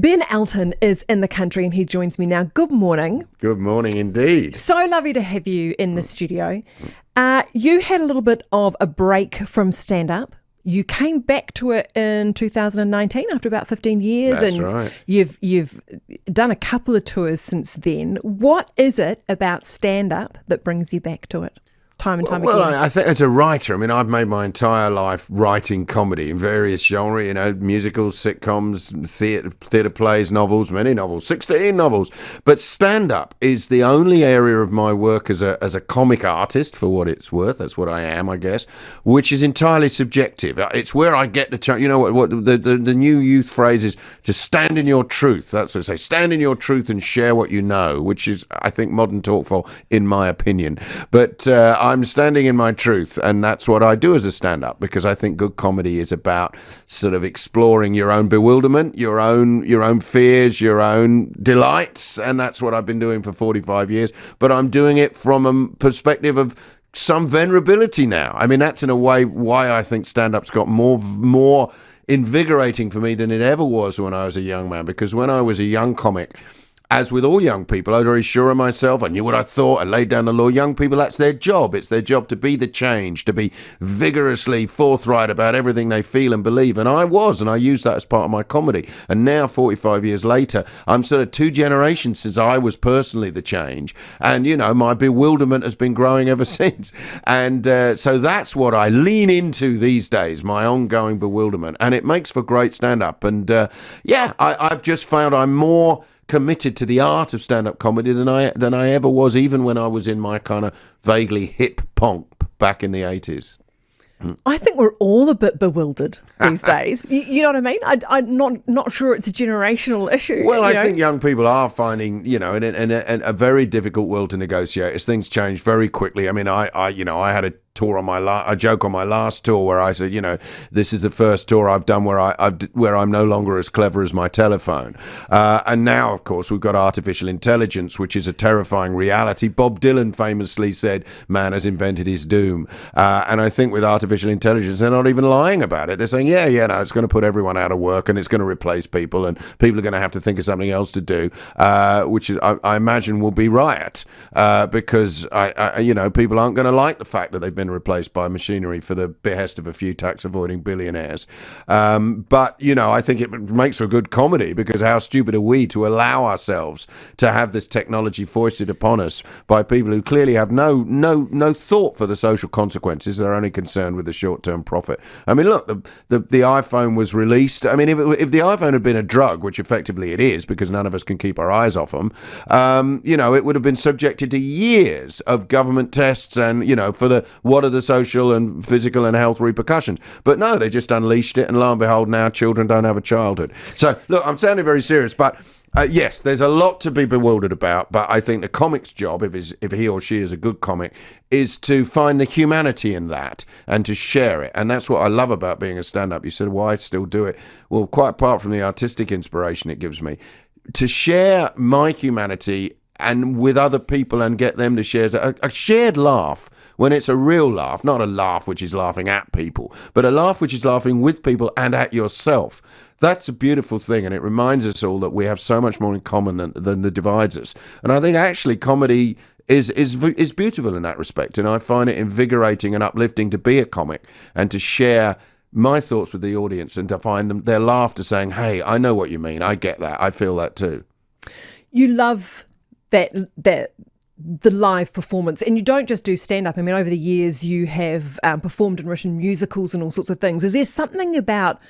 Ben Elton is in the country and he joins me now. Good morning. Good morning indeed. So lovely to have you in the studio. You had a little bit of a break from stand-up. You came back to it in 2019 after about 15 years. That's and right. You've done a couple of tours since then. What is it about stand-up that brings you back to it? Time and time again. Well, I think as a writer, I mean, I've made my entire life writing comedy in various genres, musicals, sitcoms, theatre plays, novels, many novels, 16 novels. But stand-up is the only area of my work as a comic artist, for what it's worth. That's what I am, I guess, which is entirely subjective. It's where I get the chance. You know what the new youth phrase is, just stand in your truth. That's what I say. Stand in your truth and share what you know, which is, I think, modern talk for, in my opinion. But I'm standing in my truth, and that's what I do as a stand-up, because I think good comedy is about sort of exploring your own bewilderment, your own fears, your own delights, and that's what I've been doing for 45 years. But I'm doing it from a perspective of some vulnerability now. I mean, that's in a way why I think stand-up's got more invigorating for me than it ever was when I was a young man, because when I was a young comic, as with all young people, I was very sure of myself. I knew what I thought. I laid down the law. Young people, that's their job. It's their job to be the change, to be vigorously forthright about everything they feel and believe. And I was, and I used that as part of my comedy. And now, 45 years later, I'm sort of 2 generations since I was personally the change. And, my bewilderment has been growing ever since. And so that's what I lean into these days, my ongoing bewilderment. And it makes for great stand-up. And, I've just found I'm more committed to the art of stand-up comedy than I ever was, even when I was in my kind of vaguely hip pomp back in the 80s. I think we're all a bit bewildered these days. You know what I mean? I'm not sure it's a generational issue. Well, I think young people are finding, in a very difficult world to negotiate as things change very quickly. I mean, I had a tour on I joke on my last tour where I said, this is the first tour I've done where I'm no longer as clever as my telephone. And now, of course, we've got artificial intelligence, which is a terrifying reality. Bob Dylan famously said, man has invented his doom. And I think with artificial intelligence, they're not even lying about it. They're saying, it's going to put everyone out of work and it's going to replace people and people are going to have to think of something else to do, which I imagine will be riot, because people aren't going to like the fact that they've been replaced by machinery for the behest of a few tax-avoiding billionaires. But I think it makes for good comedy, because how stupid are we to allow ourselves to have this technology foisted upon us by people who clearly have no thought for the social consequences. They're only concerned with the short-term profit. I mean, look, the iPhone was released. I mean, if the iPhone had been a drug, which effectively it is, because none of us can keep our eyes off them, it would have been subjected to years of government tests and, for what are the social and physical and health repercussions. But no, they just unleashed it, and lo and behold, now children don't have a childhood. So, look, I'm sounding very serious, but yes, there's a lot to be bewildered about, but I think the comic's job, if he or she is a good comic, is to find the humanity in that and to share it. And that's what I love about being a stand-up. You said, why still do it? Well, quite apart from the artistic inspiration it gives me, to share my humanity and with other people and get them to share a shared laugh, when it's a real laugh, not a laugh which is laughing at people, but a laugh which is laughing with people and at yourself. That's a beautiful thing, and it reminds us all that we have so much more in common than that divides us. And I think actually comedy is beautiful in that respect, and I find it invigorating and uplifting to be a comic and to share my thoughts with the audience and to find their laughter saying, hey, I know what you mean, I get that, I feel that too. You love that the live performance, and you don't just do stand-up. I mean, over the years you have performed and written musicals and all sorts of things. Is there something about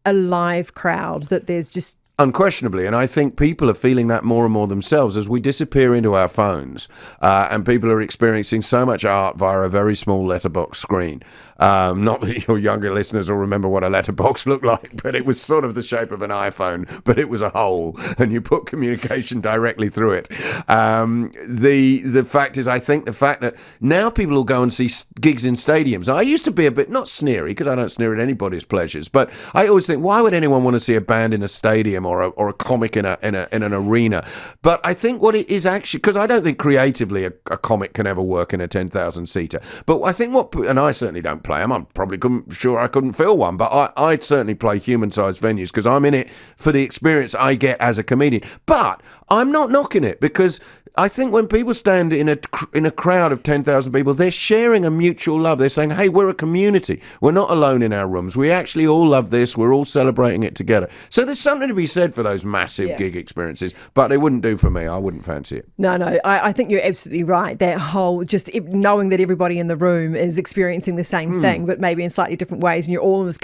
a live crowd that there's just... Unquestionably, and I think people are feeling that more and more themselves as we disappear into our phones, and people are experiencing so much art via a very small letterbox screen. Not that your younger listeners will remember what a letterbox looked like, but it was sort of the shape of an iPhone, but it was a hole, and you put communication directly through it. The fact is, I think the fact that now people will go and see gigs in stadiums. I used to be a bit, not sneery, because I don't sneer at anybody's pleasures, but I always think, why would anyone want to see a band in a stadium or a comic in an arena? But I think what it is actually, because I don't think creatively a comic can ever work in a 10,000 seater, but I think and I certainly don't play them. I probably couldn't fill one, but I'd certainly play human-sized venues because I'm in it for the experience I get as a comedian. But I'm not knocking it because I think when people stand in a crowd of 10,000 people, they're sharing a mutual love. They're saying, hey, we're a community. We're not alone in our rooms. We actually all love this. We're all celebrating it together. So there's something to be said for those massive gig experiences, but they wouldn't do for me. I wouldn't fancy it. No, I think you're absolutely right. That whole just knowing that everybody in the room is experiencing the same thing, but maybe in slightly different ways, and you're all in this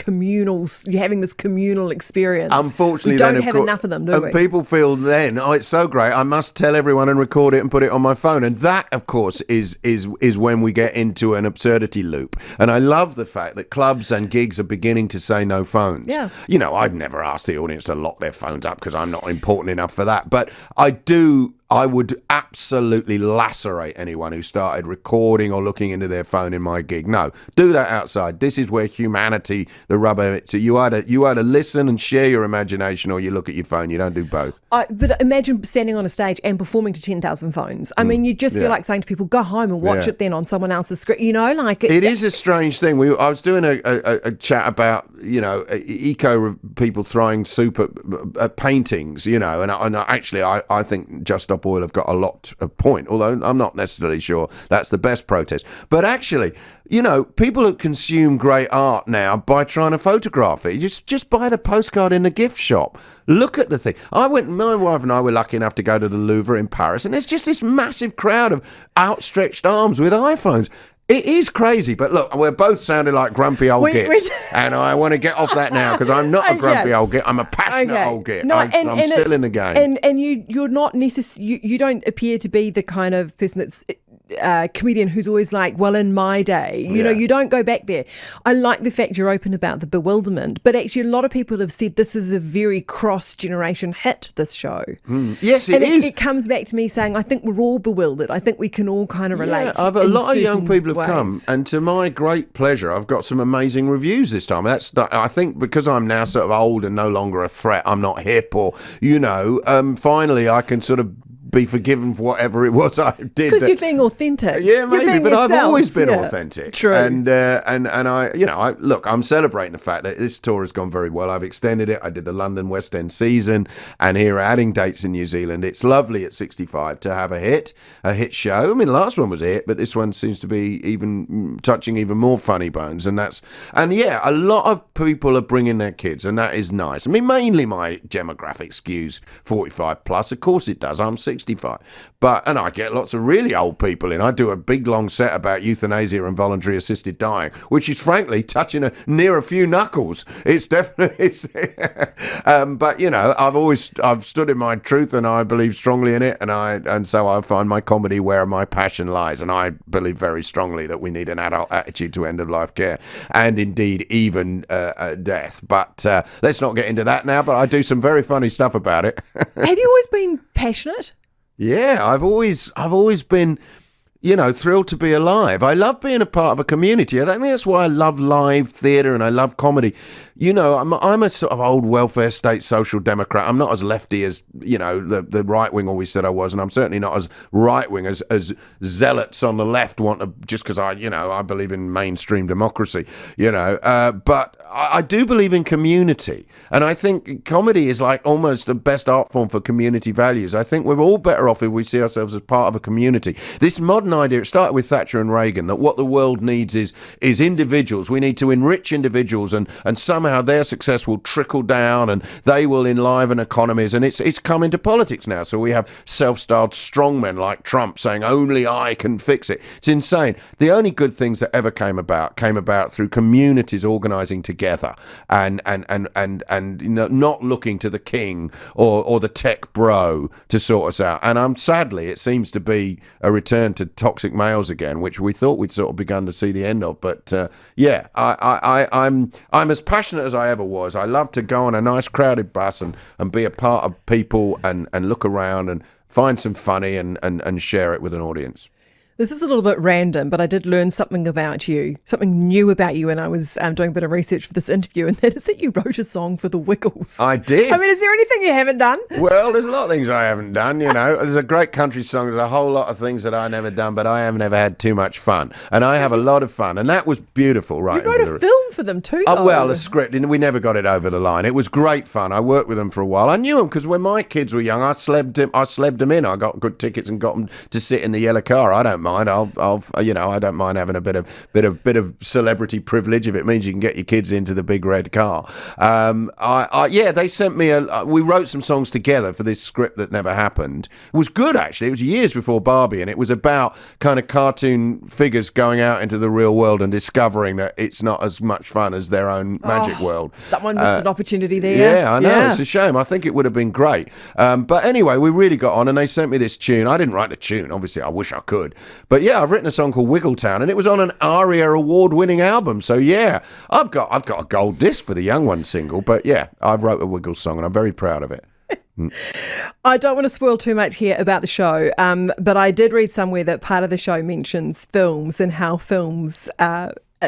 you're having this communal experience. Unfortunately, we don't have enough of them, do we? People feel then, oh, it's so great. I must tell everyone and record it and put it on my phone, and that of course is when we get into an absurdity loop. And I love the fact that clubs and gigs are beginning to say no phones. Yeah, I'd never ask the audience to lock their phones up because I'm not important enough for that, but I would absolutely lacerate anyone who started recording or looking into their phone in my gig. No, do that outside. This is where humanity, the rubber hits. So you either listen and share your imagination, or you look at your phone. You don't do both. But imagine standing on a stage and performing to 10,000 phones. I mean, you just feel like saying to people, go home and watch it then on someone else's screen. It is a strange thing. I was doing a chat about eco people throwing soup at paintings. And I think Just Stop Oil have got a lot of point, although I'm not necessarily sure that's the best protest. But actually, people consume great art now by trying to photograph it. You just buy the postcard in the gift shop. Look at the thing. My wife and I were lucky enough to go to the Louvre in Paris, and there's just this massive crowd of outstretched arms with iPhones. It is crazy, but look, we're both sounding like grumpy old gits, and I want to get off that now because I'm not a grumpy old git. I'm a passionate old git. No, I'm still in the game. And you're not necessarily, you don't appear to be the kind of person that's comedian who's always like, well, in my day, you don't go back there. I like the fact you're open about the bewilderment, but actually a lot of people have said this is a very cross-generation hit, this show. Yes, it is. It comes back to me saying, I think we're all bewildered. I think we can all kind of relate. Yeah, a lot of young people have come, and to my great pleasure, I've got some amazing reviews this time. I think because I'm now sort of old and no longer a threat, I'm not hip or, finally I can sort of be forgiven for whatever it was I did. Because you're being authentic. Yeah, maybe, but yourself. I've always been authentic. True. And I'm celebrating the fact that this tour has gone very well. I've extended it. I did the London West End season, and here adding dates in New Zealand. It's lovely at 65 to have a hit show. I mean, the last one was a hit, but this one seems to be even touching even more funny bones. And a lot of people are bringing their kids, and that is nice. I mean, mainly my demographic skews 45 plus. Of course it does. I'm 65. And I get lots of really old people in. I do a big long set about euthanasia and voluntary assisted dying, which is frankly touching near a few knuckles. It's definitely, but I've stood in my truth, and I believe strongly in it, and so I find my comedy where my passion lies, and I believe very strongly that we need an adult attitude to end of life care, and indeed even death. But let's not get into that now. But I do some very funny stuff about it. Have you always been passionate? Yeah, I've always been, thrilled to be alive. I love being a part of a community. I think that's why I love live theatre and I love comedy. I'm a sort of old welfare state social democrat. I'm not as lefty as, the right wing always said I was, and I'm certainly not as right wing as zealots on the left want to, just because I believe in mainstream democracy, but I do believe in community, and I think comedy is like almost the best art form for community values. I think we're all better off if we see ourselves as part of a community. This modern idea, it started with Thatcher and Reagan, that what the world needs is individuals. We need to enrich individuals, and somehow their success will trickle down and they will enliven economies, and it's come into politics now. So we have self-styled strongmen like Trump saying only I can fix it. It's insane. The only good things that ever came about through communities organising together and not looking to the king or the tech bro to sort us out. And sadly it seems to be a return to toxic males again, which we thought we'd sort of begun to see the end of. But I'm as passionate as I ever was. I love to go on a nice crowded bus and be a part of people and look around and find some funny and share it with an audience. This is a little bit random, but I did learn something about you, something new about you when I was doing a bit of research for this interview, and that is that you wrote a song for the Wiggles. I did. I mean, is there anything you haven't done? Well, there's a lot of things I haven't done, you know. There's a great country song. There's a whole lot of things that I never done, but I haven't ever had too much fun. And I have a lot of fun. And that was beautiful, right? You wrote a film for them too, though. Well, a script, and we never got it over the line. It was great fun. I worked with them for a while. I knew them because when my kids were young, I slebbed them in. I got good tickets and got them to sit in the yellow car. I don't mind. I don't mind having a bit of celebrity privilege if it means you can get your kids into the big red car. They sent me we wrote some songs together for this script that never happened. It was good, actually. It was years before Barbie, and it was about kind of cartoon figures going out into the real world and discovering that it's not as much fun as their own magic world. Someone missed an opportunity there. Yeah, I know. Yeah. It's a shame. I think it would have been great. But anyway, we really got on, and they sent me this tune. I didn't write the tune. Obviously, I wish I could. But yeah, I've written a song called Wiggletown, and it was on an ARIA award-winning album. So yeah, I've got a gold disc for the Young Ones single. But yeah, I wrote a Wiggles song, and I'm very proud of it. I don't want to spoil too much here about the show, but I did read somewhere that part of the show mentions films and how films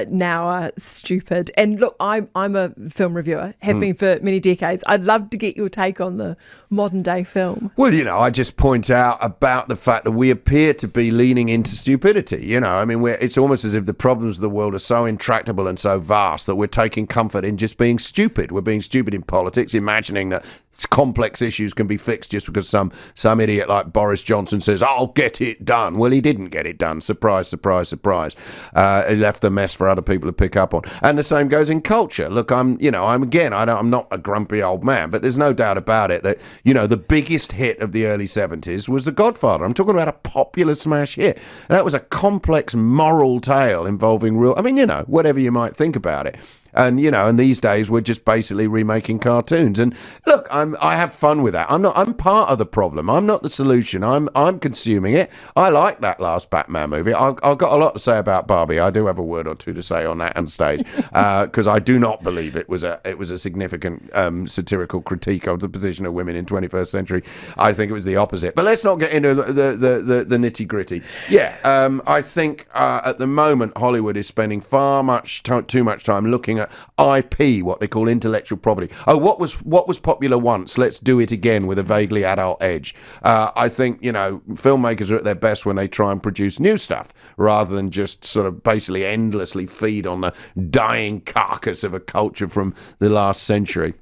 now are stupid. And look, I'm a film reviewer, have been for many decades. I'd love to get your take on the modern day film. Well, you know, I just point out about the fact that we appear to be leaning into stupidity. You know, I mean, it's almost as if the problems of the world are so intractable and so vast that we're taking comfort in just being stupid. We're being stupid in politics, imagining that complex issues can be fixed just because some idiot like Boris Johnson says, "I'll get it done." Well, he didn't get it done. Surprise, surprise, surprise. He left the mess for other people to pick up on. And the same goes in culture. Look, I'm not a grumpy old man, but there's no doubt about it that, you know, the biggest hit of the early 70s was The Godfather. I'm talking about a popular smash hit. And that was a complex moral tale involving whatever you might think about it. And, you know, and these days we're just basically remaking cartoons. And look, I have fun with that. I'm part of the problem. I'm not the solution. I'm consuming it. I like that last Batman movie. I've got a lot to say about Barbie. I do have a word or two to say on that on stage, because I do not believe it was a significant satirical critique of the position of women in 21st century. I think it was the opposite. But let's not get into the nitty gritty. Yeah, I think at the moment Hollywood is spending too much time looking at IP, what they call intellectual property. Oh, what was popular once? Let's do it again with a vaguely adult edge. I think, you know, filmmakers are at their best when they try and produce new stuff rather than just sort of basically endlessly feed on the dying carcass of a culture from the last century.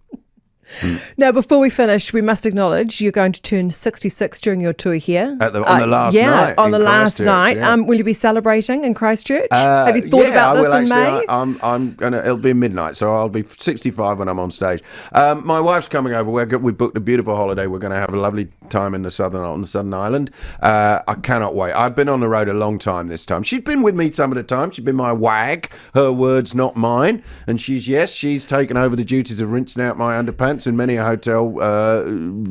Now, before we finish, we must acknowledge you're going to turn 66 during your tour here. On the last night. Yeah, on the last night. Yeah. Will you be celebrating in Christchurch? Have you thought about this in May? I'm gonna. It'll be midnight, so I'll be 65 when I'm on stage. My wife's coming over. We booked a beautiful holiday. We're going to have a lovely time on the Southern Island. I cannot wait. I've been on the road a long time this time. She's been with me some of the time. She's been my wag. Her words, not mine. And she's taken over the duties of rinsing out my underpants in many a hotel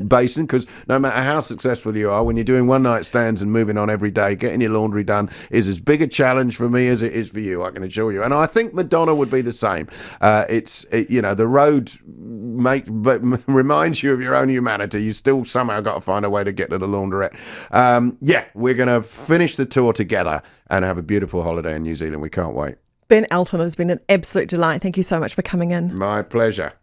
basin, because no matter how successful you are, when you're doing one night stands and moving on every day, getting your laundry done is as big a challenge for me as it is for you, I can assure you. And I think Madonna would be the same. The road reminds you of your own humanity. You still somehow got to find a way to get to the laundrette. We're going to finish the tour together and have a beautiful holiday in New Zealand. We can't wait. Ben Elton, has been an absolute delight. Thank you so much for coming in. My pleasure.